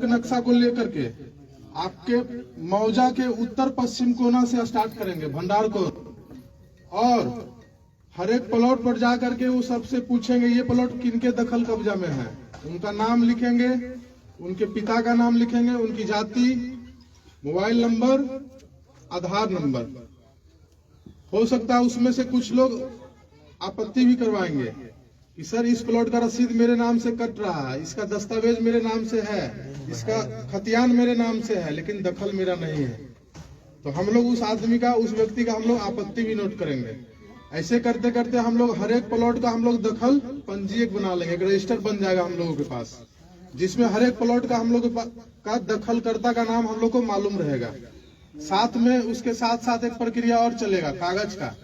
नक्शा को लेकर के आपके मौजा के उत्तर पश्चिम कोना से स्टार्ट करेंगे भंडार को, और हर एक प्लॉट पर जा करके वो सबसे पूछेंगे ये प्लॉट किनके दखल कब्जा में है, उनका नाम लिखेंगे, उनके पिता का नाम लिखेंगे, उनकी जाति, मोबाइल नंबर, आधार नंबर। हो सकता है उसमें से कुछ लोग आपत्ति भी करवाएंगे कि सर इस प्लॉट का रसीद मेरे नाम से कट रहा है, इसका दस्तावेज मेरे नाम से है, इसका खतियान मेरे नाम से है, लेकिन दखल मेरा नहीं है। तो हम लोग उस आदमी का, उस व्यक्ति का हम लोग आपत्ति भी नोट करेंगे। ऐसे करते करते हम लोग हर एक प्लॉट का हम लोग दखल पंजीयक बना लेंगे, एक रजिस्टर बन जाएगा हम लोगों के पास, जिसमें हर एक प्लॉट का हम लोग का दखलकर्ता का नाम हम लोग को मालूम रहेगा। साथ में उसके साथ साथ एक प्रक्रिया और चलेगा कागज का,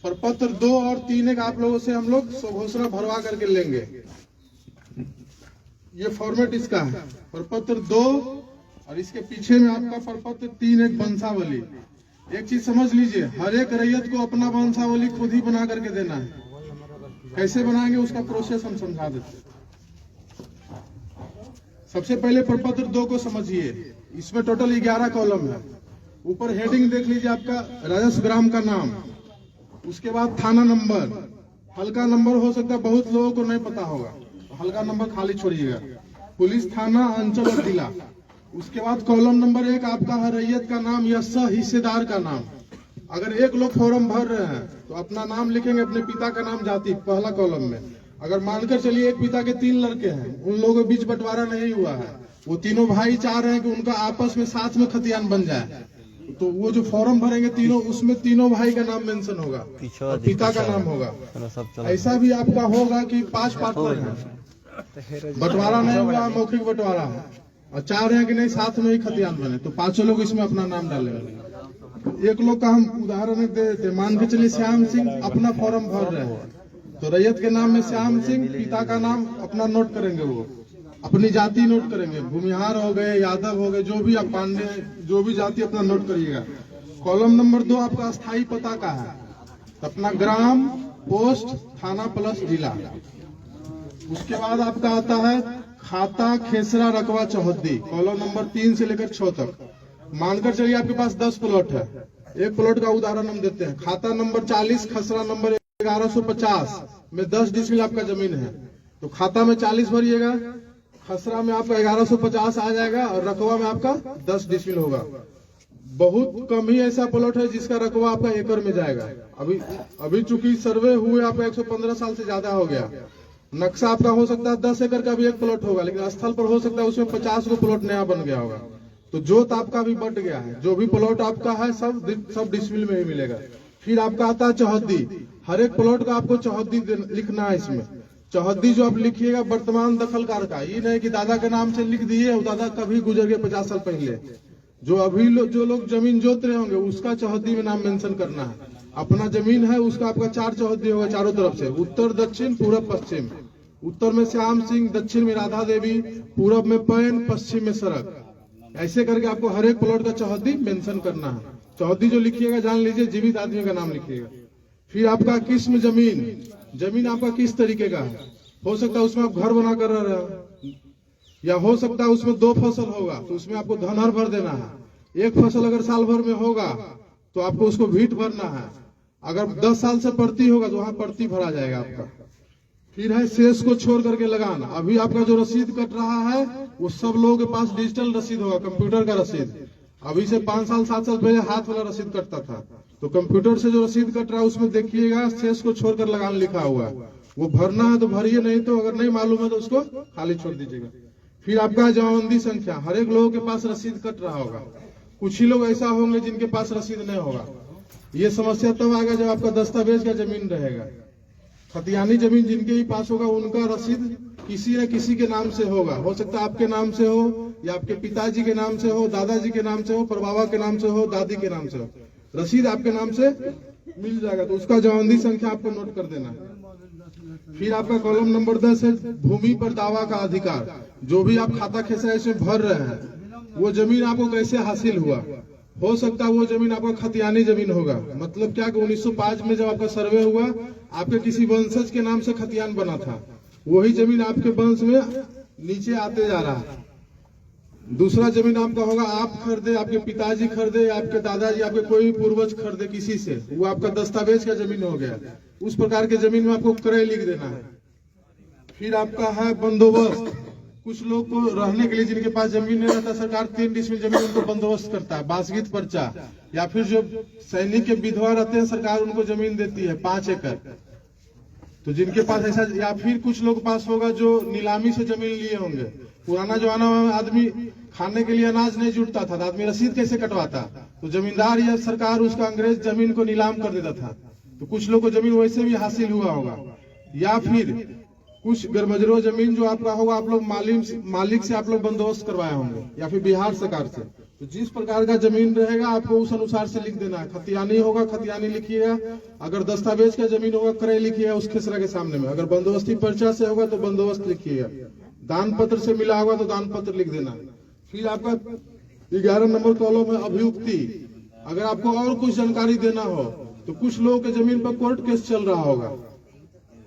प्रपत्र 2 और 3 एक आप लोगों से हम लोग स्वघोषणा भरवा करके लेंगे। ये फॉर्मेट इसका है, प्रपत्र 2 और इसके पीछे में आपका प्रपत्र 3 एक वंशावली। एक चीज समझ लीजिए, हर एक रैयत को अपना वंशावली खुद ही बना करके देना है। कैसे बनाएंगे उसका प्रोसेस हम समझा देते हैं। सबसे पहले प्रपत्र 2 को समझिए, इसमें टोटल 11 कॉलम है। ऊपर हेडिंग देख लीजिए आपका राजस्व ग्राम का नाम, उसके बाद थाना नंबर, हल्का नंबर हो सकता है बहुत लोगों को नहीं पता होगा, हल्का नंबर खाली छोड़िएगा, पुलिस थाना अंचल और जिला। उसके बाद कॉलम नंबर 1 आपका है रैयत का नाम या सह हिस्सेदार का नाम। अगर एक लोग फॉर्म भर रहे हैं तो अपना नाम लिखेंगे, अपने पिता का नाम, जाति, पहला कॉलम में। अगर मानकर चलिए एक पिता के 3 लड़के हैं, उन लोगों के बीच बंटवारा नहीं हुआ है, वो तीनों भाई चाह रहे हैं कि उनका आपस में साथ में खतियान बन जाए, तो वो जो फॉर्म भरेंगे तीनों, उसमें तीनों भाई का नाम मेंशन होगा और पिता का नाम होगा। ऐसा भी आपका होगा कि 5 पार्टनर हैं, बंटवारा नहीं हुआ, मौखिक बंटवारा है, और चाह रहे हैं कि नहीं साथ में ही खतियान बने, तो 5 लोग इसमें अपना नाम डालेंगे। एक लोग का हम उदाहरण दे देते, मान के चलिए श्याम सिंह अपना फॉर्म भर रहे हैं, तो रैयत के नाम में श्याम सिंह, पिता का नाम अपना नोट करेंगे, वो अपनी जाति नोट करेंगे, भूमिहार हो गए, यादव हो गए, जो भी आप पांडे, जो भी जाति अपना नोट करिएगा। कॉलम नंबर 2 आपका स्थायी पता का है, तो अपना ग्राम, पोस्ट, थाना प्लस जिला। उसके बाद आपका आता है खाता, खेसरा, रकबा, चौहद्दी, कॉलम नंबर 3 से लेकर 6 तक। मानकर चलिए आपके पास 10 प्लॉट है, एक प्लॉट का उदाहरण हम देते हैं। खाता नंबर 40, खसरा नंबर 1150 में 10 डिसमिल आपका जमीन है, तो खाता में 40 भरिएगा, खसरा में आपका 1150 आ जाएगा, और रकबा में आपका 10 डिसमिल होगा। बहुत कम ही ऐसा प्लॉट है जिसका रकबा आपका एकड़ में जाएगा। अभी चूंकि सर्वे हुए आपका 115 साल से ज्यादा हो गया, नक्शा आपका हो सकता है 10 एकड़ का भी एक प्लॉट होगा, लेकिन स्थल पर हो सकता है उसमें 50 को प्लॉट नया बन गया होगा, तो जोत आपका भी बढ़ गया है। जो भी प्लॉट आपका है सब डिसमिल में ही मिलेगा। फिर आपका आता है चौहद्दी, हर एक प्लॉट का आपको चौहद्दी लिखना है। इसमें चौहद्दी जो आप लिखिएगा वर्तमान दखलकार का, ये नहीं कि दादा के नाम से लिख दिए और दादा कभी गुजर गए 50 साल पहले। जो अभी जो लोग जमीन जोत रहे होंगे उसका चौहद्दी में नाम मेंशन करना है। अपना जमीन है उसका आपका 4 चौहद्दी होगा चारों तरफ से, उत्तर, दक्षिण, पूरब, पश्चिम। उत्तर में श्याम सिंह, दक्षिण में राधा देवी, पूरब में पैन, पश्चिम में सड़क। ऐसे करके आपको हर एक प्लॉट का चौहद्दी मेंशन करना है। चौहद्दी जो लिखिएगा जान लीजिए जीवित आदमी का नाम लिखिएगा। फिर आपका किस्म जमीन आपका किस तरीके का है, हो सकता है उसमें आप घर बना कर रह रहे हो, या हो सकता है उसमें 2 फसल होगा तो उसमें आपको धनहर भर देना है। एक फसल अगर साल भर में होगा तो आपको उसको भीट भरना है। अगर 10 साल से प्रति होगा तो वहां प्रति भरा जाएगा आपका। फिर है शेष को छोड़ करके लगाना। अभी आपका जो रसीद कट रहा है वो सब लोगों के पास डिजिटल रसीद होगा, कंप्यूटर का रसीद। अभी से 5 साल 7 साल पहले हाथ वाला रसीद कटता था, तो कंप्यूटर से जो रसीद कट रहा है उसमें देखिएगा शेष को छोड़कर लगाना लिखा हुआ है, वो भरना है तो भरिए, नहीं तो अगर नहीं मालूम है तो उसको खाली छोड़ दीजिएगा। फिर आपका जमाबंदी संख्या, हर एक लोगों के पास रसीद कट रहा होगा, कुछ ही लोग ऐसा होंगे जिनके पास रसीद नहीं होगा। ये समस्या तब आएगा जब आपका दस्तावेज का जमीन रहेगा। खतियानी जमीन जिनके ही पास होगा उनका रसीद किसी न किसी के नाम से होगा, हो सकता है आपके नाम से हो, या आपके पिताजी के नाम से हो, दादाजी के नाम से हो, परबाबा के नाम से हो, दादी के नाम से हो, रसीद आपके नाम से मिल जाएगा, तो उसका जमाबंदी संख्या आपको नोट कर देना है। फिर आपका कॉलम नंबर 10 है भूमि पर दावा का अधिकार। जो भी आप खाता खेसरा इसमें भर रहे हैं वो जमीन आपको कैसे हासिल हुआ, हो सकता है वो जमीन आपका खतियानी जमीन होगा। मतलब क्या कि 1905 में जब आपका सर्वे हुआ आपके किसी वंशज के नाम से खतियान बना था, वही जमीन आपके वंश में नीचे आते जा रहा है। दूसरा जमीन आपका होगा आप खरीदे, आपके पिताजी खरीदे, आपके दादाजी, आपके कोई भी पूर्वज खरीदे किसी से, वो आपका दस्तावेज का जमीन हो गया। उस प्रकार के जमीन में आपको क्रय लिख देना है। फिर आपका है बंदोबस्त। कुछ लोग को रहने के लिए जिनके पास जमीन नहीं रहता, सरकार 3 डिसमिल जमीन उनको बंदोबस्त करता है, बासगीत पर्चा। या फिर जो सैनिक के विधवा रहते हैं, सरकार उनको जमीन देती है 5 एकड़। तो जिनके पास ऐसा, या फिर कुछ लोग पास होगा जो नीलामी से जमीन लिए होंगे। पुराना जमाना में आदमी खाने के लिए अनाज नहीं जुटता था, तो आदमी रसीद कैसे कटवाता, तो जमींदार या सरकार उसका अंग्रेज जमीन को नीलाम कर देता था। तो कुछ लोग को जमीन वैसे भी हासिल हुआ होगा। या फिर कुछ गरमजरो जमीन जो आपका होगा, आप लोग मालिक से आप लोग बंदोबस्त करवाए होंगे, या फिर बिहार सरकार से। तो जिस प्रकार का जमीन रहेगा आपको उस अनुसार से लिख देना है। खतियानी होगा खतियानी लिखिएगा, अगर दस्तावेज का जमीन होगा क्रय लिखिएगा उस खेसरा के सामने में, अगर बंदोबस्ती पर्चा से होगा तो बंदोबस्त लिखिएगा, दान पत्र से मिला होगा तो दान पत्र लिख देना। फिर आपका 11 नंबर कॉलम है अभियुक्ति। अगर आपको और कुछ जानकारी देना हो, तो कुछ लोगों के जमीन पर कोर्ट केस चल रहा होगा,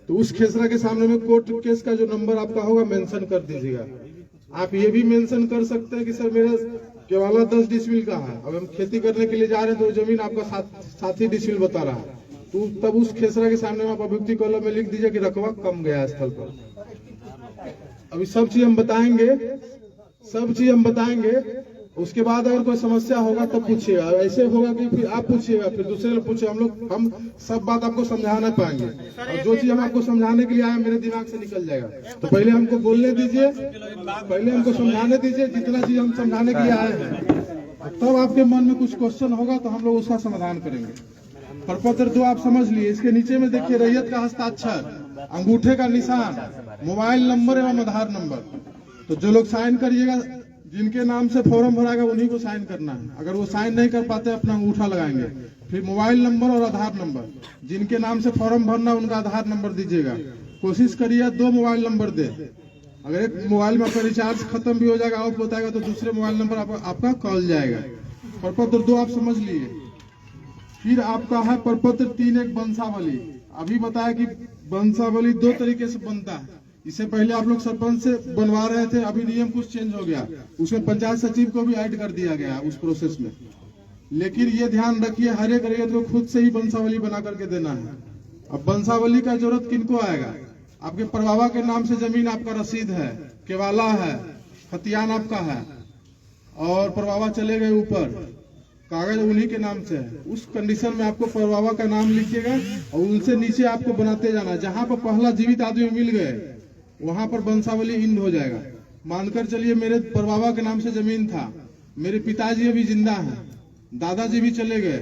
तो उस खेसरा के सामने में कोर्ट केस का जो नंबर आपका होगा मेंशन कर दीजिएगा। आप ये भी मेंशन कर सकते हैं कि सर मेरा केवला 10 डिसमिल का है, अब हम खेती करने के लिए जा रहे हैं, तो जमीन आपका 7 डिसमिल बता रहा है, तो तब उस खेसरा के सामने में आप अभियुक्ति कॉलम में लिख दीजिए कि रकबा कम गया स्थल पर। अभी सब चीज हम बताएंगे, उसके बाद अगर कोई समस्या होगा तो पूछिएगा। ऐसे होगा कि फिर आप पूछिएगा, फिर दूसरे लोग पूछे, हम सब बात आपको समझा नहीं पाएंगे। और जो चीज हम आपको समझाने के लिए आए मेरे दिमाग से निकल जाएगा, तो पहले हमको बोलने दीजिए, पहले हमको समझाने दीजिए। जितना चीज हम समझाने के लिए आए हैं, तब आपके मन में कुछ क्वेश्चन होगा तो हम लोग उसका समाधान करेंगे। प्रपत्र 2 आप समझ लिए। इसके नीचे में देखिए रैयत का हस्ताक्षर, अंगूठे का निशान, मोबाइल नंबर एवं आधार नंबर। तो जो लोग साइन करिएगा, जिनके नाम से फॉर्म भराएगा उन्हीं को साइन करना है। अगर वो साइन नहीं कर पाते अपना अंगूठा लगाएंगे। फिर मोबाइल नंबर और आधार नंबर, जिनके नाम से फॉर्म भरना उनका आधार नंबर दीजिएगा। कोशिश करिए 2 मोबाइल नंबर दे। अगर एक मोबाइल में आपका रिचार्ज खत्म भी हो जाएगा, ऑफ बताएगा, तो दूसरे मोबाइल नंबर आपका कॉल जाएगा। प्रपत्र 2 आप समझ लिए। फिर आपका है प्रपत्र 3 एक वंशावली। अभी बताया कि वंशावली 2 तरीके से बनता है। इससे पहले आप लोग सरपंच से बनवा रहे थे, अभी नियम कुछ चेंज हो गया, उसमें पंचायत सचिव को भी ऐड कर दिया गया उस प्रोसेस में। लेकिन ये ध्यान रखिए हर एक रैयत को खुद से ही वंशावली बना करके देना है। अब वंशावली का जरूरत किनको आएगा? आपके परबाबा के नाम से जमीन आपका रसीद है, केवाला है, खतियान आपका है, और परबाबा चले गए ऊपर, कागज उन्हीं के नाम से है। उस कंडीशन में आपको परबाबा का नाम लिखिएगा और उनसे नीचे आपको बनाते जाना। जहां पर पहला जीवित आदमी मिल गए वहां पर वंशावली इंड हो जाएगा। मानकर चलिए मेरे परबाबा के नाम से जमीन था, मेरे पिताजी अभी जिंदा हैं, दादाजी भी चले गए,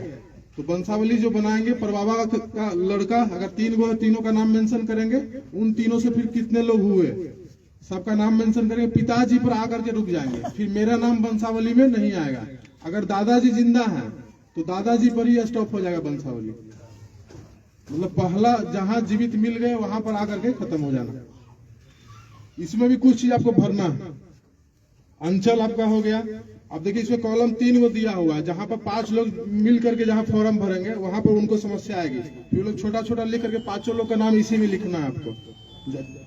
तो वंशावली जो बनाएंगे परबाबा का लड़का, अगर 3 गो, तीनों का नाम मेंशन करेंगे, उन तीनों से फिर कितने लोग हुए सबका नाम मेंशन करेंगे, पिताजी पर आकर के रुक जाएंगे, फिर मेरा नाम वंशावली में नहीं आएगा। अगर दादाजी जिंदा हैं तो दादाजी पर ही स्टॉप हो जाएगा वंशावली। मतलब पहला जहां जीवित मिल गए वहां पर आकर के खत्म हो जाना। इसमें भी कुछ चीज आपको भरना है। अंचल आपका हो गया। अब देखिए इसमें कॉलम 3 को दिया हुआ है, जहां पर 5 लोग मिल करके जहां फॉर्म भरेंगे वहां पर उनको समस्या आएगी। फिर लोग छोटा छोटा लिख करके 5 लोग का नाम इसी में लिखना है आपको,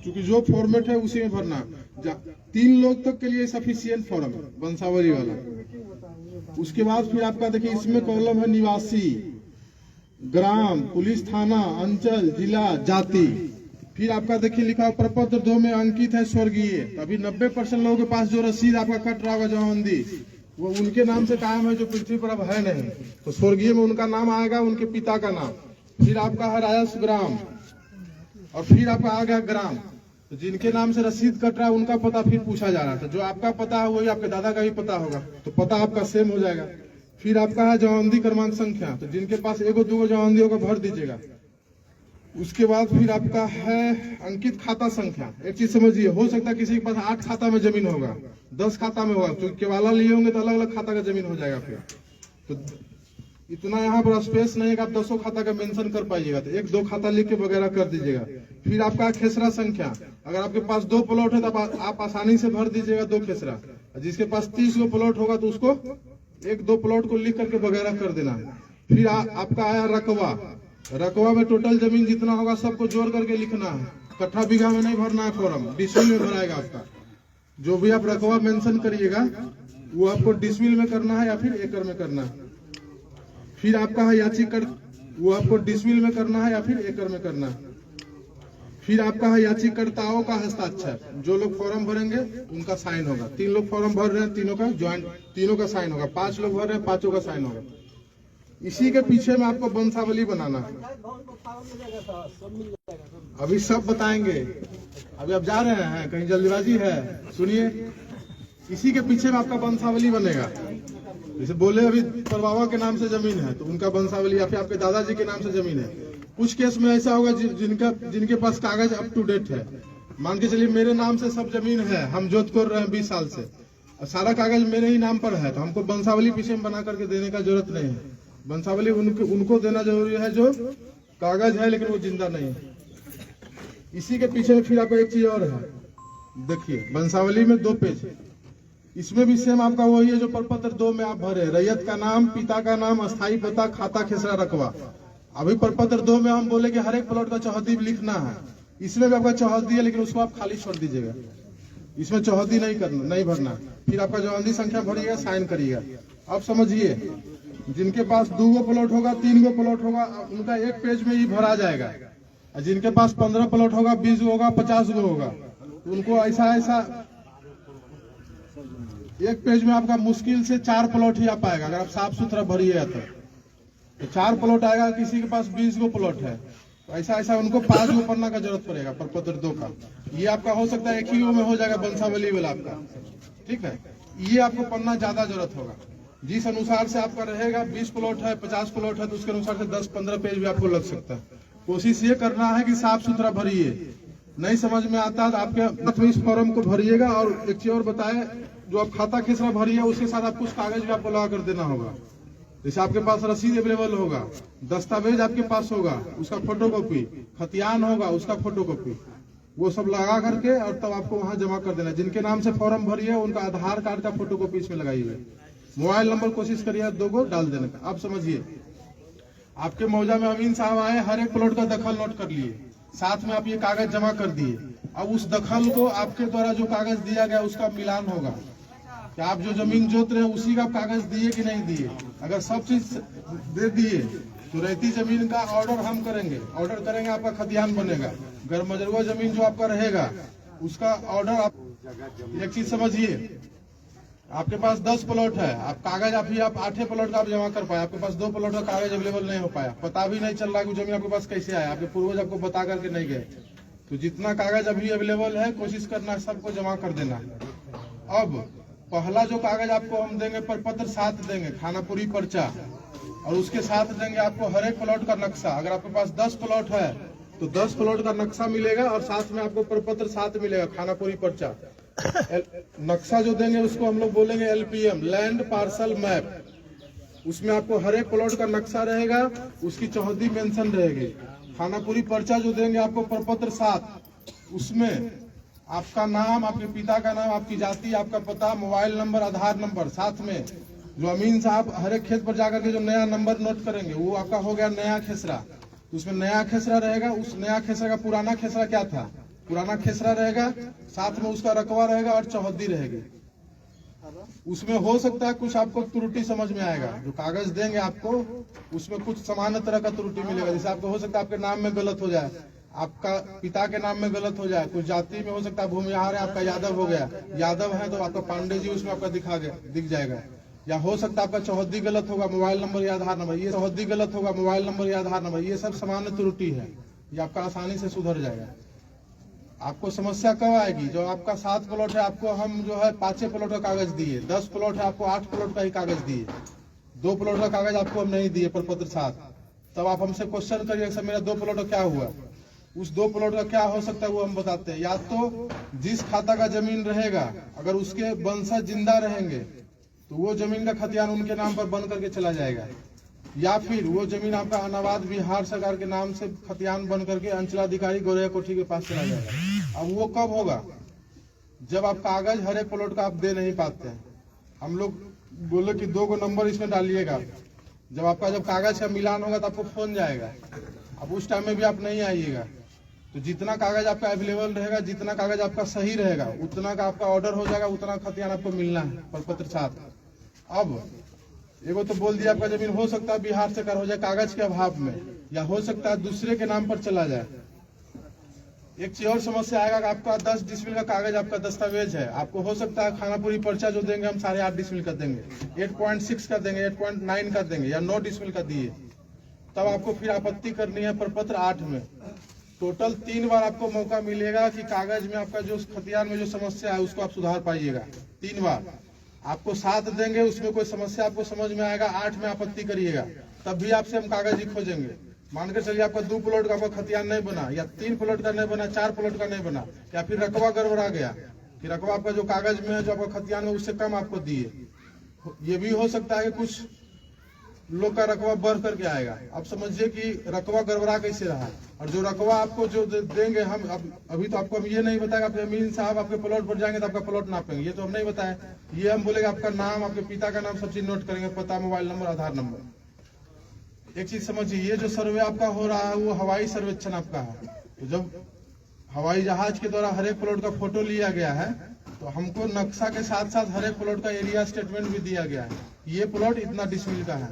क्योंकि जो फॉर्मेट है उसी में भरना। 3 लोग तक के लिए सफिशियंट फॉर्म है वंशावली वाला। उसके बाद फिर आपका देखिए इसमें कॉलम है निवासी, ग्राम, पुलिस थाना, अंचल, जिला, जाति। फिर आपका देखिए लिखा प्रपत्र 2 में अंकित है स्वर्गीय। अभी 90% लोगों के पास जो रसीद आपका कट रहा होगा जमाबंदी, वो उनके नाम से कायम है जो पृथ्वी पर अब है नहीं, तो स्वर्गीय में उनका नाम आएगा, उनके पिता का नाम। फिर आपका है राजस्व ग्राम, और फिर आपका आ गया ग्राम। तो जिनके नाम से रसीद कट रहा है उनका पता फिर पूछा जा रहा था, जो आपका पता है वही आपके दादा का भी पता होगा, तो पता आपका सेम हो जाएगा। फिर आपका है जमाबंदी क्रमांक संख्या, तो जिनके पास 1-2 जमाबंदी होगा भर दीजिएगा। उसके बाद फिर आपका है अंकित खाता संख्या। एक चीज समझिए, हो सकता है किसी के पास 8 खाता में जमीन होगा, 10 खाता में होगा, तो केवाला लिए होंगे तो अलग अलग खाता का जमीन हो जाएगा। फिर तो इतना यहाँ पर स्पेस नहीं है कि आप 10 खाता का मेंशन कर पाइएगा, तो 1-2 खाता लिख के वगैरह कर दीजिएगा। फिर आपका खेसरा संख्या, अगर आपके पास 2 प्लॉट है तो आप आसानी से भर दीजिएगा 2 खेसरा। जिसके पास 30 गो प्लॉट होगा तो उसको 1-2 प्लॉट को लिख करके वगैरह कर देना। फिर आपका आया रकबा। रकबा में टोटल जमीन जितना होगा सबको जोड़ करके लिखना है, कट्ठा बीघा में नहीं भरना है फॉर्म, डिसमिल में भराएगा आपका। जो भी आप रकबा मेंशन करिएगा वो आपको डिसमिल में करना है या फिर एकड़ में करना है। फिर आपका है याचिका, वो आपको डिसमिल में करना है या फिर एकड़ में करना है। फिर आपका है याचिकाकर्ताओं का हस्ताक्षर, जो लोग फॉर्म भरेंगे उनका साइन होगा। 3 लोग फॉर्म भर रहे हैं, तीनों का ज्वाइंट, तीनों का साइन होगा। 5 लोग भर रहे हैं, 5 का साइन होगा। इसी के पीछे में आपको वंशावली बनाना है। अभी सब बताएंगे, अभी आप जा रहे हैं, कहीं जल्दीबाजी है, सुनिए। इसी के पीछे में आपका वंशावली बनेगा। जैसे बोले अभी परबाबा के नाम से जमीन है तो उनका वंशावली, या फिर आपके दादाजी के नाम से जमीन है। कुछ केस में ऐसा होगा जिनके पास कागज अप टू डेट है। मान के चलिए मेरे नाम से सब जमीन है, हम जोत कर रहे हैं 20 साल से, और सारा कागज मेरे ही नाम पर है, तो हमको वंशावली पीछे में बना करके देने का जरूरत नहीं है। वंशावली उनको देना जरूरी है जो कागज है लेकिन वो जिंदा नहीं है। इसी के पीछे फिर आपका एक चीज और है, देखिए वंशावली में 2 पेज है। इसमें भी सेम आपका वही है जो प्रपत्र 2 में आप भरे, रैयत का नाम, पिता का नाम, अस्थायी पता, खाता, खेसरा, रकबा। अभी प्रपत्र 2 में हम बोले कि हर एक प्लॉट का चौहद्दी लिखना है। इसमें भी आपका चौहद्दी है लेकिन उसको आप खाली छोड़ दीजिएगा, इसमें चौहद्दी नहीं भरना। फिर आपका जो अंधी संख्या भरिएगा, साइन करिएगा। अब समझिए, जिनके पास 2 प्लॉट होगा, 3 प्लॉट होगा, उनका एक पेज में ही भरा जाएगा। और जिनके पास 15 प्लॉट होगा, 20 होगा, 50 होगा, तो उनको ऐसा एक पेज में आपका मुश्किल से 4 प्लॉट ही आ पाएगा। अगर आप साफ सुथरा भरिएगा तो 4 प्लॉट आएगा। किसी के पास 20 प्लॉट है तो ऐसा उनको 5 पन्ना का जरूरत पड़ेगा प्रपत्र 2 का। ये आपका हो सकता है 1 ही में हो जाएगा वंशावली वाला आपका, ठीक है। ये आपको पन्ना ज्यादा जरूरत होगा। जिस अनुसार से आपका रहेगा, 20 प्लॉट है, 50 प्लॉट है, तो उसके अनुसार से 10-15 पेज भी आपको लग सकता है। कोशिश ये करना है कि साफ सुथरा भरिए। नहीं समझ में आता है तो आपके इस फॉर्म को भरिएगा। और एक चीज और बताए, जो आप खाता खेसरा भरिए उसके साथ आप कुछ कागज भी आपको लगा कर देना होगा। जैसे आपके पास रसीद अवेलेबल होगा, दस्तावेज आपके पास होगा, उसका फोटोकॉपी, खतियान होगा, उसका फोटोकॉपी, वो सब लगा करके और तब आपको वहां जमा कर देना। जिनके नाम से फॉर्म भरिए उनका आधार कार्ड का फोटोकॉपी इसमें लगाइए। मोबाइल नंबर कोशिश करिए 2 को डाल देने का। अब समझिए, आपके मौजा में अमीन साहब आए, हर एक प्लॉट का दखल नोट कर लिए, साथ में आप ये कागज जमा कर दिए। अब उस दखल को आपके द्वारा जो कागज दिया गया उसका मिलान होगा कि आप जो जमीन जोत रहे हैं उसी का कागज दिए कि नहीं दिए। अगर सब चीज दे दिए तो रहती जमीन का ऑर्डर हम करेंगे, आपका खतियान बनेगा। अगर मजरूआ जमीन जो आपका रहेगा उसका ऑर्डर आप, एक चीज समझिए, आपके पास 10 प्लॉट है, आप कागज आप 8 प्लॉट का आप जमा कर पाए, आपके पास 2 प्लॉट का कागज अवेलेबल नहीं हो पाया, पता भी नहीं चल रहा कि जमीन आपके पास कैसे आया, आपके पूर्वज आपको बता करके नहीं गए। तो जितना कागज अभी अवेलेबल है कोशिश करना है सबको जमा कर देना है। अब पहला जो कागज आपको हम देंगे, प्रपत्र 7 देंगे, खानापुरी पर्चा, और उसके साथ देंगे आपको हर एक प्लॉट का नक्शा। अगर आपके पास 10 प्लॉट है तो 10 प्लॉट का नक्शा मिलेगा और साथ में आपको प्रपत्र 7 मिलेगा, खानापुरी पर्चा। नक्शा जो देंगे उसको हम लोग बोलेंगे LPM, लैंड पार्सल मैप। उसमें आपको हर एक प्लॉट का नक्शा रहेगा, उसकी चौहद्दी मेंशन रहेगी। खानापुरी पर्चा जो देंगे आपको प्रपत्र 7, उसमें आपका नाम, आपके पिता का नाम, आपकी जाति, आपका पता, मोबाइल नंबर, आधार नंबर, साथ में जो अमीन साहब हर एक खेत पर जाकर के जो नया नंबर नोट करेंगे वो आपका हो गया नया खेसरा। तो उसमें नया खेसरा रहेगा, उस नया खेसरा का पुराना खेसरा क्या था, पुराना खेसरा रहेगा, साथ में उसका रकबा रहेगा और चौहद्दी रहेगी। उसमें हो सकता है कुछ आपको त्रुटि समझ में आएगा, जो कागज देंगे आपको उसमें कुछ सामान्य तरह का त्रुटि मिलेगा। जैसे आपको हो सकता है आपके नाम में गलत हो जाए, आपका पिता के नाम में गलत हो जाए, कुछ जाति में हो सकता है भूमिहार है आपका यादव हो गया, यादव है तो आपका पांडे जी उसमें आपका दिख जाएगा। या हो सकता है आपका चौहद्दी गलत होगा, मोबाइल नंबर या आधार नंबर, ये चौहद्दी गलत होगा, मोबाइल नंबर या आधार नंबर, ये सब सामान्य त्रुटि है, ये आपका आसानी से सुधर जाएगा। आपको समस्या कब आएगी, जो आपका 7 प्लॉट है आपको हम जो है 5 प्लॉट का कागज दिए, 10 प्लॉट है आपको 8 प्लॉट का ही कागज दिए, 2 प्लॉट का कागज आपको हम नहीं दिए प्रपत्र 7। तब आप हमसे क्वेश्चन करिए सर मेरा 2 प्लॉट का क्या हुआ। उस 2 प्लॉट का क्या हो सकता है वो हम बताते हैं। या तो जिस खाता का जमीन रहेगा अगर उसके वंशज जिंदा रहेंगे तो वो जमीन का खतियान उनके नाम पर बन करके चला जाएगा, या फिर वो जमीन आपका अनाबाद बिहार सरकार के नाम से खतियान बन करके अंचलाधिकारी गौरैया कोठी के पास चला जाएगा। अब वो कब होगा, जब आप कागज हर एक प्लॉट का आप दे नहीं पाते हैं। हम लोग बोले कि 2 नंबर इसमें डालिएगा, जब कागज का मिलान होगा तो आपको फोन जाएगा, अब उस टाइम में भी आप नहीं आइएगा। तो जितना कागज आपका अवेलेबल रहेगा, जितना कागज आपका सही रहेगा, उतना का आपका ऑर्डर हो जाएगा, उतना खतियान आपको मिलना है प्रपत्र साथ। अब एगो तो बोल दिया आपका जमीन हो सकता है बिहार से कर हो जाए कागज के अभाव में, या हो सकता है दूसरे के नाम पर चला जाए। एक चीज और समस्या आएगा कि आपका 10 डिसमिल का कागज आपका दस्तावेज है, आपको हो सकता है खानापुरी पर्चा जो देंगे हम 8.5 डिसमिल का देंगे, 8.6 का देंगे, 8.9 का देंगे, या 9 डिसमिल का दिए, तब आपको फिर आपत्ति करनी है प्रपत्र 8 में। टोटल 3 बार आपको मौका मिलेगा कि कागज में आपका जो खतियान में जो समस्या है उसको आप सुधार पाइएगा। 3 बार आपको 7 देंगे, उसमें कोई समस्या आपको समझ में आएगा, 8 में आपत्ति करिएगा, तब भी आपसे हम कागज ही खोजेंगे। मान कर चलिए आपका 2 प्लॉट का आपका खतियान नहीं बना, या 3 प्लॉट का नहीं बना, 4 प्लॉट का नहीं बना, या फिर रकबा गड़बड़ा गया कि रकबा आपका जो कागज में है जो आपका खतियान में उससे कम आपको दिए। ये भी हो सकता है कि कुछ लोग का रकबा बढ़ करके आएगा। अब समझिए कि रकबा गड़बड़ा कैसे रहा, और जो रकबा आपको जो देंगे हम अभी तो आपको हम ये नहीं बताएगा आपके अमीन साहब आपके प्लॉट पर जाएंगे तो आपका प्लॉट नापेंगे, ये तो हम नहीं बताए। ये हम बोलेंगे आपका नाम, आपके पिता का नाम, सब चीज नोट करेंगे, पता, मोबाइल नंबर, आधार नंबर। एक चीज समझिए, ये जो सर्वे आपका हो रहा है वो हवाई सर्वेक्षण आपका है। तो जब हवाई जहाज के द्वारा हर एक प्लॉट का फोटो लिया गया है तो हमको नक्शा के साथ साथ हर एक प्लॉट का एरिया स्टेटमेंट भी दिया गया है, ये प्लॉट इतना डिसमिल का है।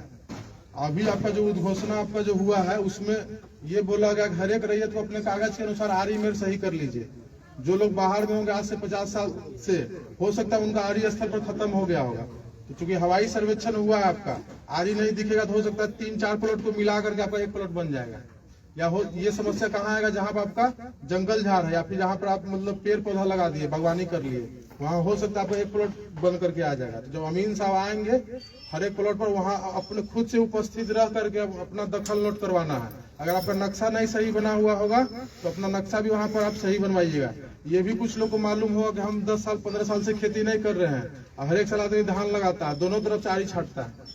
अभी आपका जो उद्घोषणा आपका जो हुआ है उसमें ये बोला गया कि हर एक रैयत को अपने कागज के अनुसार आरी मेर सही कर लीजिए। जो लोग बाहर में होंगे आज से 50 साल से, हो सकता है उनका आरी स्थल पर खत्म हो गया होगा, तो चूंकि हवाई सर्वेक्षण हुआ है आपका, आरी नहीं दिखेगा तो हो सकता है 3-4 प्लॉट को मिला करके आपका एक प्लॉट बन जाएगा। या हो ये समस्या कहाँ आएगा, जहाँ पर आपका जंगल झाड़ है या फिर जहाँ पर आप मतलब पेड़ पौधा लगा दिए, बागवानी कर लिए, वहाँ हो सकता है आपका एक प्लॉट बन करके आ जाएगा। तो जब अमीन साहब आएंगे हर एक प्लॉट पर वहाँ अपने खुद से उपस्थित रह करके अपना दखल नोट करवाना है। अगर आपका नक्शा नहीं सही बना हुआ होगा तो अपना नक्शा भी वहाँ पर आप सही बनवाइएगा। ये भी कुछ लोग को मालूम होगा कि हम 10 साल 15 साल से खेती नहीं कर रहे हैं, और हर एक साल आदमी धान लगाता है, दोनों तरफ से आरी छाटता है,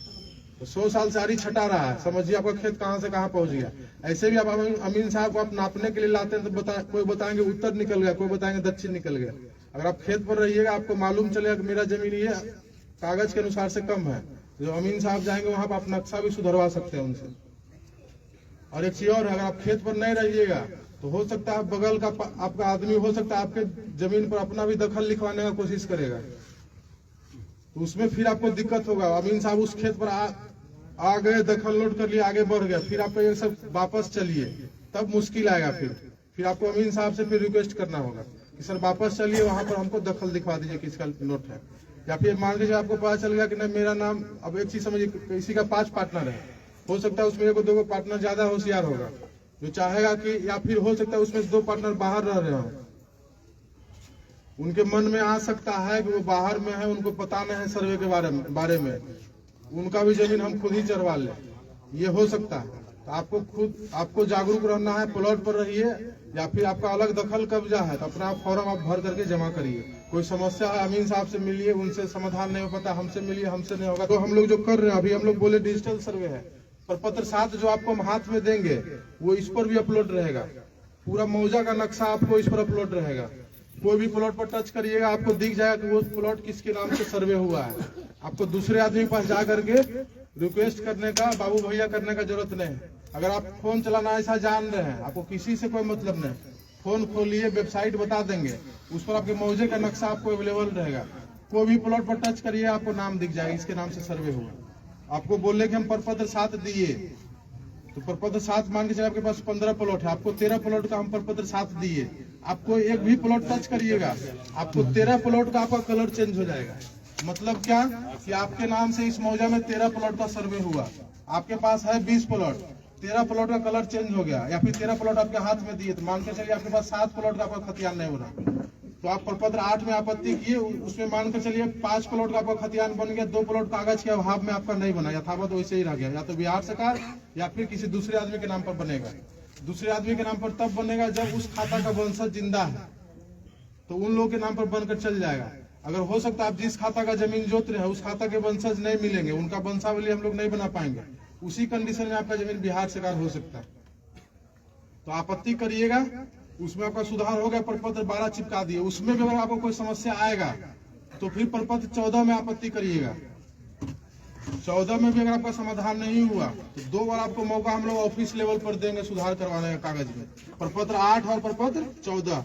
तो 100 साल से आरी छटा रहा है, समझिए आपका खेत कहाँ से कहाँ पहुंच गया। ऐसे भी आप अमीन साहब को आप नापने के लिए लाते हैं तो कोई बताएंगे उत्तर निकल गया, कोई बताएंगे दक्षिण निकल गया। अगर आप खेत पर रहिएगा आपको मालूम चलेगा कि मेरा जमीन ये कागज के अनुसार से कम है, जो अमीन साहब जाएंगे वहां पर आप नक्शा भी सुधरवा सकते हैं उनसे। और एक चीज और है, अगर आप खेत पर नहीं रहिएगा तो हो सकता है बगल का आपका आदमी हो सकता है आपके जमीन पर अपना भी दखल लिखवाने का कोशिश करेगा, तो उसमें फिर आपको दिक्कत होगा। अमीन साहब उस खेत पर आ गए, दखल नोट कर लिया, आगे बढ़ गया, फिर आपको ये सब वापस चलिए, तब मुश्किल आएगा। फिर आपको अमीन साहब से फिर रिक्वेस्ट करना होगा कि सर वापस चलिए, वहां पर हमको दखल दिखवा दीजिए किसका नोट है। या फिर मान लीजिए आपको पता चल गया कि नहीं मेरा नाम, अब एक चीज समझिए, किसी का 5 पार्टनर है, हो सकता है उसमें 1-2 पार्टनर ज्यादा होशियार होगा जो चाहेगा कि, या फिर हो सकता है उसमें 2 पार्टनर बाहर रह रहे हो, उनके मन में आ सकता है कि वो बाहर में है, उनको पता नहीं है सर्वे के बारे में, उनका भी जमीन हम खुद ही चरवा ले, ये हो सकता है। तो आपको जागरूक रहना है, प्लॉट पर रहिए, या फिर आपका अलग दखल कब्जा है तो अपना फॉर्म आप भर करके जमा करिए। कोई समस्या है अमीन साहब से मिलिए, उनसे समाधान नहीं हो पाता हमसे मिलिए, हमसे नहीं होगा तो हम लोग जो कर रहे हैं अभी, हम लोग बोले डिजिटल सर्वे है, पर पत्र 7 जो आपको हम हाथ में देंगे वो इस पर भी अपलोड रहेगा, पूरा मौजा का नक्शा आपको इस पर अपलोड रहेगा। कोई भी प्लॉट पर टच करिएगा आपको दिख जाएगा कि वो प्लॉट किसके नाम से सर्वे हुआ है। आपको दूसरे आदमी के पास जा करके रिक्वेस्ट करने का, बाबू भैया करने का जरूरत नहीं। अगर आप फोन चलाना ऐसा जान रहे हैं, आपको किसी से कोई मतलब नहीं, फोन खोलिए, वेबसाइट बता देंगे, उस पर आपके मौजे का नक्शा आपको अवेलेबल रहेगा। कोई भी प्लॉट पर टच करिए आपको नाम दिख जाएगा, इसके नाम से सर्वे हुआ। आपको बोले कि हम प्रपत्र 7 दिए, तो प्रपत्र 7 मान के चलिए आपके पास 15 प्लॉट है, आपको 13 प्लॉट का हम प्रपत्र 7 दिए, आपको एक भी प्लॉट टच करिएगा आपको 13 प्लॉट का आपका कलर चेंज हो जाएगा। मतलब क्या कि आपके नाम से इस मौजा में 13 प्लॉट का सर्वे हुआ, आपके पास है 20 प्लॉट, 13 प्लॉट का कलर चेंज हो गया, या फिर 13 प्लॉट आपके हाथ में दिए, तो मान के चलिए आपके पास 7 प्लॉट का आपका खतियान नहीं हो रहा, तो आप प्रपत्र 8 में आपत्ति किए, उसमें मान कर चलिए 5 प्लॉट का आपका खतियान बन गया, 2 प्लॉट कागज के अभाव में आपका नहीं बना, यथावत वैसे ही रह गया, या तो बिहार सरकार या फिर किसी दूसरे आदमी के नाम पर बनेगा। दूसरे आदमी के नाम पर तब बनेगा जब उस खाता का वंशज जिंदा है, तो उन लोगों के नाम पर बनकर चल जाएगा। अगर हो सकता है आप जिस खाता का जमीन जोत रहे हैं उस खाता के वंशज नहीं मिलेंगे, उनका वंशावली हम लोग नहीं बना पाएंगे, उसी कंडीशन में आपका जमीन बिहार सरकार हो सकता है। तो आपत्ति करिएगा, उसमें आपका सुधार हो गया, प्रपत्र 12 चिपका दिए, उसमें भी अगर आपको कोई समस्या आएगा तो फिर प्रपत्र 14 में आपत्ति करिएगा। 14 में भी अगर आपका समाधान नहीं हुआ तो 2 बार आपको मौका हम लोग ऑफिस लेवल पर देंगे सुधार करवाने का कागज में, प्रपत्र 8 और प्रपत्र 14।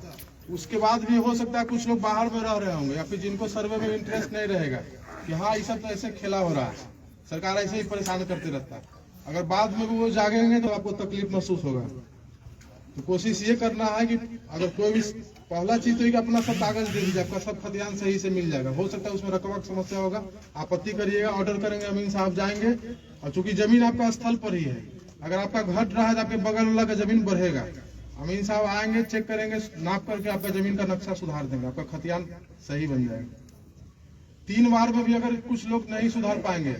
उसके बाद भी हो सकता है कुछ लोग बाहर में रह रहे होंगे या फिर जिनको सर्वे में इंटरेस्ट नहीं रहेगा कि हाँ ये सब तो ऐसे खेला हो रहा है, सरकार ऐसे ही परेशान करते रहता है। अगर बाद में भी वो जागेंगे तो आपको तकलीफ महसूस होगा। तो कोशिश ये करना है कि अगर कोई भी, पहला चीज तो है कि अपना सब कागज दे दीजिए, आपका सब खतियान सही से मिल जाएगा। हो सकता है उसमें रकबा की समस्या होगा, आपत्ति करिएगा, ऑर्डर करेंगे, अमीन साहब जाएंगे। और चूंकि जमीन आपका स्थल पर ही है, अगर आपका घट रहा है तो आपके बगल वाला का जमीन बढ़ेगा, अमीन साहब आएंगे, चेक करेंगे, नाप करके आपका जमीन का नक्शा सुधार देंगे, आपका खतियान सही बन जाएगा। 3 बार में भी अगर कुछ लोग नहीं सुधार पाएंगे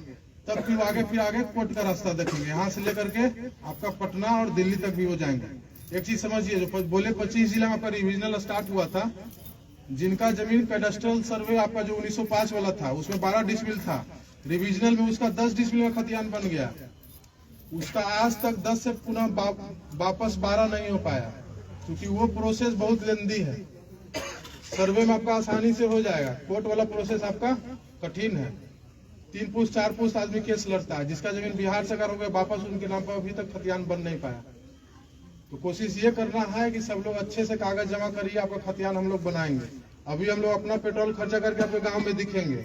तब फिर आगे कोर्ट का रास्ता देखेंगे, यहाँ से लेकर के आपका पटना और दिल्ली तक भी वो जाएंगे। एक चीज समझिए, जो बोले 25 जिला में आपका रिविजनल स्टार्ट हुआ था, जिनका जमीन कैडेस्ट्रल सर्वे आपका जो 1905 वाला था उसमें 12 डिसमिल था, रिविजनल में उसका 10 डिसमिल का खतियान बन गया, उसका आज तक 10 से पुनः वापस 12 नहीं हो पाया, क्योंकि वो प्रोसेस बहुत लेंदी है। सर्वे में आपका आसानी से हो जाएगा, कोर्ट वाला प्रोसेस आपका कठिन है। 3 पुस्त 4 पुस्त आदमी केस लड़ता है, जिसका जमीन बिहार सरकार हो गया वापस उनके नाम पर अभी तक खतियान बन नहीं पाया। तो कोशिश ये करना है कि सब लोग अच्छे से कागज जमा करिए, आपका खतियान हम लोग बनाएंगे। अभी हम लोग अपना पेट्रोल खर्चा करके आपके गांव में दिखेंगे,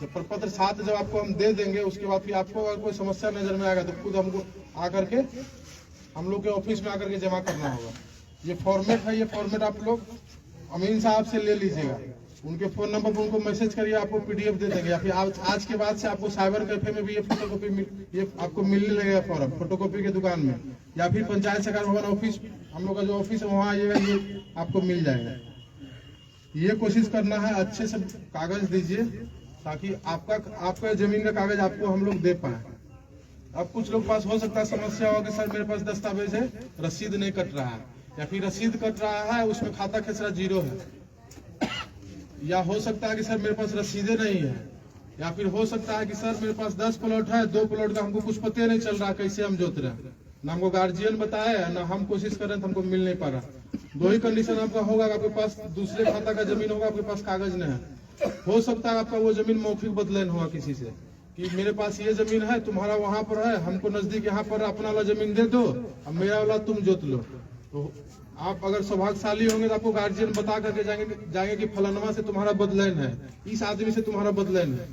जब प्रपत्र 7 जब आपको हम दे देंगे उसके बाद फिर आपको अगर कोई समस्या नजर में आएगा तो खुद हमको आकर के हम लोग के ऑफिस में आकर के जमा करना होगा। ये फॉर्मेट है, ये फॉर्मेट आप लोग अमीन साहब से ले लीजिएगा, उनके फोन नंबर पर उनको मैसेज करिए, आपको पीडीएफ दे देंगे, या फिर आज के बाद से आपको साइबर कैफे में भी ये फोटोकॉपी ये आपको मिलने लगेगा फॉर्म, फोटोकॉपी के दुकान में, या फिर पंचायत सरकार भवन ऑफिस, हम लोग का जो ऑफिस है वहाँ आइएगा, ये आपको मिल जाएगा। ये कोशिश करना है अच्छे से कागज दीजिए ताकि आपका जमीन का कागज आपको हम लोग दे पाए। अब कुछ लोग पास हो सकता है समस्या हो कि सर मेरे पास दस्तावेज है, रसीद नहीं कट रहा है, या फिर रसीद कट रहा है उसमें खाता खेसरा 0 है, या हो सकता है कि सर मेरे पास रसीदें नहीं है, या फिर हो सकता है कि सर मेरे पास 10 प्लॉट है, 2 प्लॉट का हमको कुछ पता नहीं चल रहा कैसे हम जोत रहे हैं, ना हमको गार्जियन बताया ना हम कोशिश कर रहे हैं तो हमको मिल नहीं पा रहा। 2 ही कंडीशन आपका होगा, आपके पास दूसरे खाता का जमीन होगा, आपके पास कागज नहीं है। हो सकता है आपका वो जमीन मौखिक बदलान हुआ किसी से कि मेरे पास ये जमीन है, तुम्हारा वहां पर है, हमको नजदीक यहाँ पर अपना वाला जमीन दे दो, अब मेरा वाला तुम जोत लो। तो आप अगर सौभाग्यशाली होंगे तो आपको गार्जियन बता करके जाएंगे कि फलानवा से तुम्हारा बदलान है, इस आदमी से तुम्हारा बदलान है।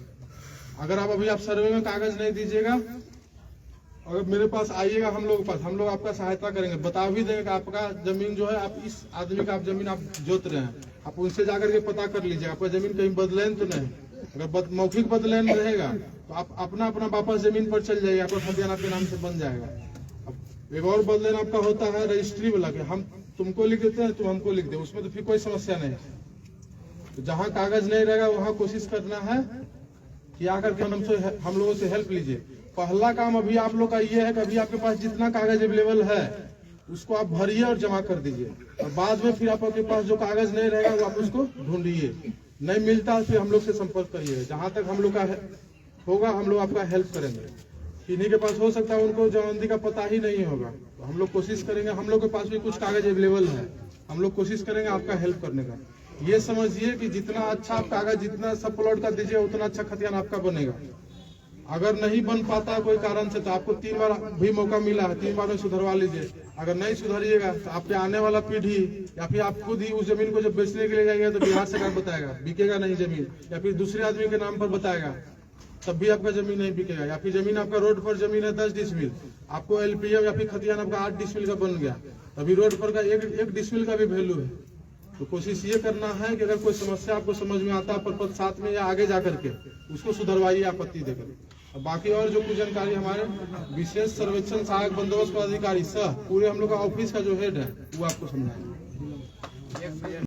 अगर आप सर्वे में कागज नहीं दीजिएगा, अगर मेरे पास आइएगा हम लोग के पास, हम लोग आपका सहायता करेंगे, बता भी देंगे कि आपका जमीन जो है, आप इस आदमी का आप जमीन आप जोत रहे हैं, आप उनसे जाकर के पता कर लीजिए आपका जमीन कहीं बदलान तो नहीं। अगर मौखिक बदलान रहेगा तो आप अपना वापस जमीन पर चल जाइए, आपका खतियान आपके नाम से बन जाएगा। अब एक और बदलान आपका होता है रजिस्ट्री वाला, कि हम तुमको लिख देते हैं, तुम हमको लिख दे, उसमें तो फिर कोई समस्या नहीं। तो जहाँ कागज नहीं रहेगा वहाँ कोशिश करना है कि आकर के हम लोगों से हेल्प लीजिए। पहला काम अभी आप लोग का ये है कि अभी आपके पास जितना कागज अवेलेबल है उसको आप भरिए और जमा कर दीजिए, और बाद में फिर आपके पास जो कागज नहीं रहेगा वो आप उसको ढूंढिए, नहीं मिलता फिर हम लोग से संपर्क करिए। जहाँ तक हम लोग का होगा हम लोग आपका हेल्प करेंगे। किन्हीं के पास हो सकता है उनको जमानती का पता ही नहीं होगा, तो हम लोग कोशिश करेंगे, हम लोग के पास भी कुछ कागज अवेलेबल है, हम लोग कोशिश करेंगे आपका हेल्प करने का। ये समझिए कि जितना अच्छा आप कागज जितना सब प्लॉट का दीजिए उतना अच्छा खतियान आपका बनेगा। अगर नहीं बन पाता कोई कारण से तो आपको 3 बार भी मौका मिला है, 3 बार में सुधरवा लीजिए। अगर नहीं सुधरिएगा तो आपके आने वाला पीढ़ी या फिर आप खुद ही उस जमीन को जब बेचने के लिए जाएंगे तो बिहार सरकार बताएगा बिकेगा नहीं जमीन, या फिर दूसरे आदमी के नाम पर बताएगा तब भी आपका जमीन नहीं बिकेगा। या फिर जमीन आपका रोड पर जमीन है 10 डिसमिल, आपको एलपीएम या फिर खतियान आपका 8 डिसमिल का बन गया, अभी रोड पर का एक डिसमिल का भी वैल्यू है। तो कोशिश ये करना है कि अगर कोई समस्या आपको समझ में आता है पर साथ में या आगे जाकर के उसको सुधरवाइए आपत्ति देकर। बाकी और जो कुछ जानकारी हमारे विशेष सर्वेक्षण सहायक बंदोबस्त पदाधिकारी सह पूरे हम लोग का ऑफिस का जो हेड है वो आपको समझाएंगे।